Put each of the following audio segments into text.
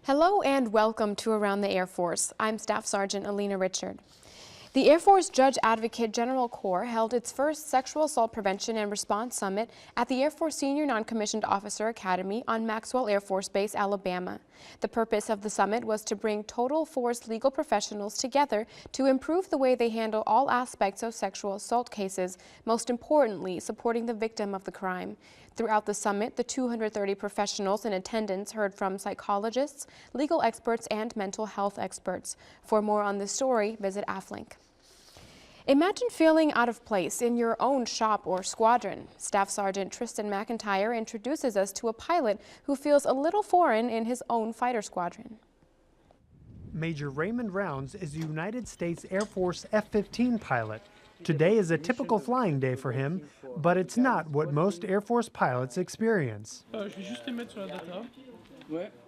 Hello and welcome to Around the Air Force. I'm Staff Sergeant Alina Richard. The Air Force Judge Advocate General Corps held its first Sexual Assault Prevention and Response Summit at the Air Force Senior Non-Commissioned Officer Academy on Maxwell Air Force Base, Alabama. The purpose of the summit was to bring total force legal professionals together to improve the way they handle all aspects of sexual assault cases, most importantly, supporting the victim of the crime. Throughout the summit, the 230 professionals in attendance heard from psychologists, legal experts, and mental health experts. For more on this story, visit AFLink. Imagine feeling out of place in your own shop or squadron. Staff Sergeant Tristan McIntyre introduces us to a pilot who feels a little foreign in his own fighter squadron. Major Raymond Rounds is a United States Air Force F-15 pilot. Today is a typical flying day for him, but it's not what most Air Force pilots experience.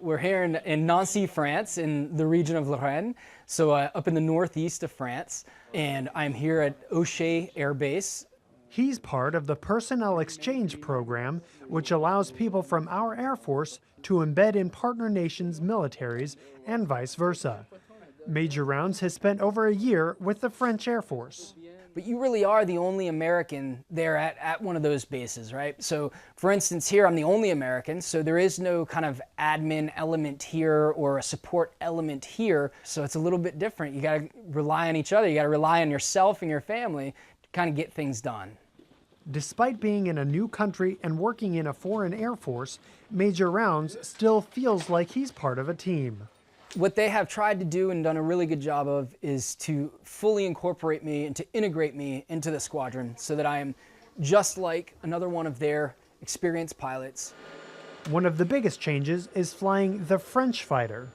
We're here in Nancy, France, in the region of Lorraine, so up in the northeast of France, and I'm here at O'Shea Air Base. He's part of the Personnel Exchange Program, which allows people from our Air Force to embed in partner nations' militaries and vice versa. Major Rounds has spent over a year with the French Air Force. But you really are the only American there at one of those bases, right? So, for instance, here I'm the only American, so there is no kind of admin element here or a support element here, so it's a little bit different. You gotta rely on each other, you gotta rely on yourself and your family to kind of get things done. Despite being in a new country and working in a foreign Air Force, Major Rounds still feels like he's part of a team. What they have tried to do and done a really good job of is to fully incorporate me and to integrate me into the squadron so that I am just like another one of their experienced pilots. One of the biggest changes is flying the French fighter.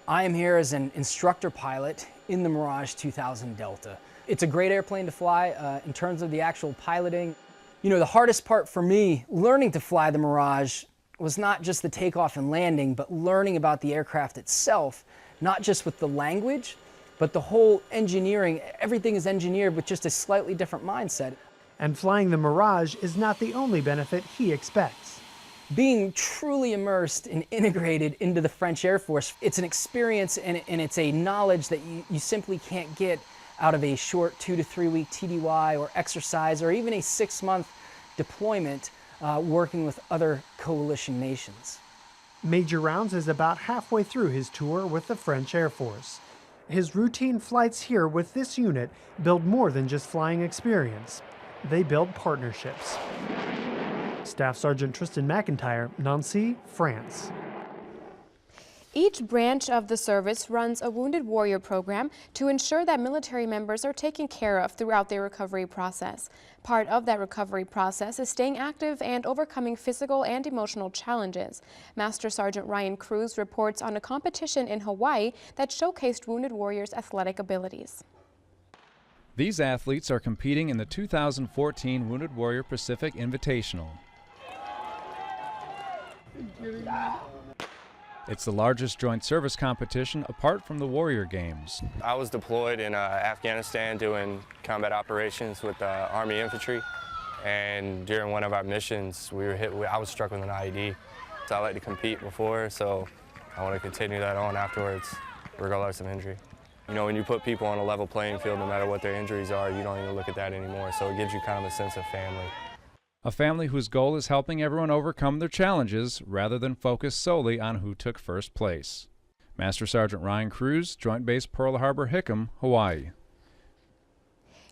I am here as an instructor pilot in the Mirage 2000 Delta. It's a great airplane to fly in terms of the actual piloting. You know, the hardest part for me learning to fly the Mirage was not just the takeoff and landing, but learning about the aircraft itself, not just with the language, but the whole engineering. Everything is engineered with just a slightly different mindset. And flying the Mirage is not the only benefit he expects. Being truly immersed and integrated into the French Air Force, it's an experience and it's a knowledge that you simply can't get out of a short 2 to 3 week TDY or exercise or even a 6-month deployment working with other coalition nations. Major Rounds is about halfway through his tour with the French Air Force. His routine flights here with this unit build more than just flying experience. They build partnerships. Staff Sergeant Tristan McIntyre, Nancy, France. Each branch of the service runs a Wounded Warrior program to ensure that military members are taken care of throughout their recovery process. Part of that recovery process is staying active and overcoming physical and emotional challenges. Master Sergeant Ryan Cruz reports on a competition in Hawaii that showcased Wounded Warriors' athletic abilities. These athletes are competing in the 2014 Wounded Warrior Pacific Invitational. It's the largest joint service competition apart from the Warrior Games. I was deployed in Afghanistan doing combat operations with Army Infantry, and during one of our missions we were hit. I was struck with an IED. So I like to compete before, so I want to continue that on afterwards, regardless of injury. You know, when you put people on a level playing field, no matter what their injuries are, you don't even look at that anymore, so it gives you kind of a sense of family. A family whose goal is helping everyone overcome their challenges rather than focus solely on who took first place. Master Sergeant Ryan Cruz, Joint Base Pearl Harbor, Hickam, Hawaii.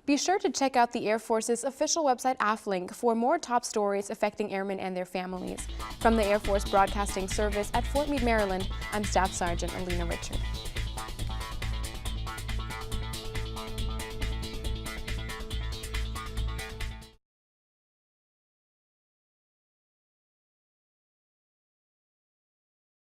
Be sure to check out the Air Force's official website AFLink for more top stories affecting airmen and their families. From the Air Force Broadcasting Service at Fort Meade, Maryland, I'm Staff Sergeant Alina Richard.